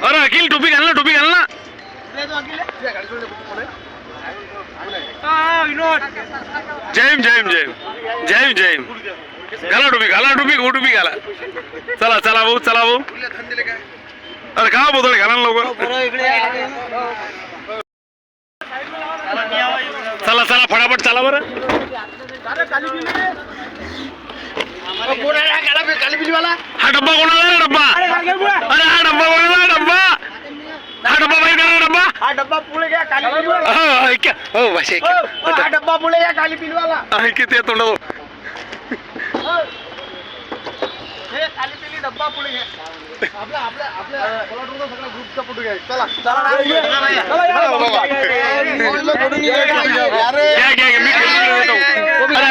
अरे अखिल टोपी घाल ना, टोपी घाल ना. Jam jam jam jam jam घाला टोपी, घाला टोपी, गो टोपी घाला. चला चला भाऊ, चला भाऊ. अरे का बोलतो घाला ना लवकर. चला चला फटाफट चला बरं. हा डब्बा कोणाला डब्बा. अरे हा डब्बा कोणाला डब्बा. हा डब्बा बाई करा डब्बा. हा डब्बा पुढे घ्या काली पिलवाला. हो क्या हो भाषे हा डब्बा पुढे घ्या काली पिलवाला. किती तोंड हे काली पिली डब्बा पुढे घ्या. आपल्या आपल्या आपल्या सगळ्या ग्रुपचा फोटो घ्या. चला चला अरे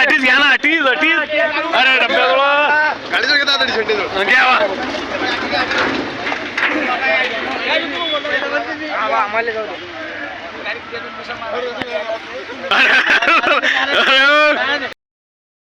अटीच घ्या ना, अटीच अटीच. अरे डब्याजवळ गाडीजवळ घेता तरी शेंडीजवळ घ्यावा. आम्हाला जाऊ अरे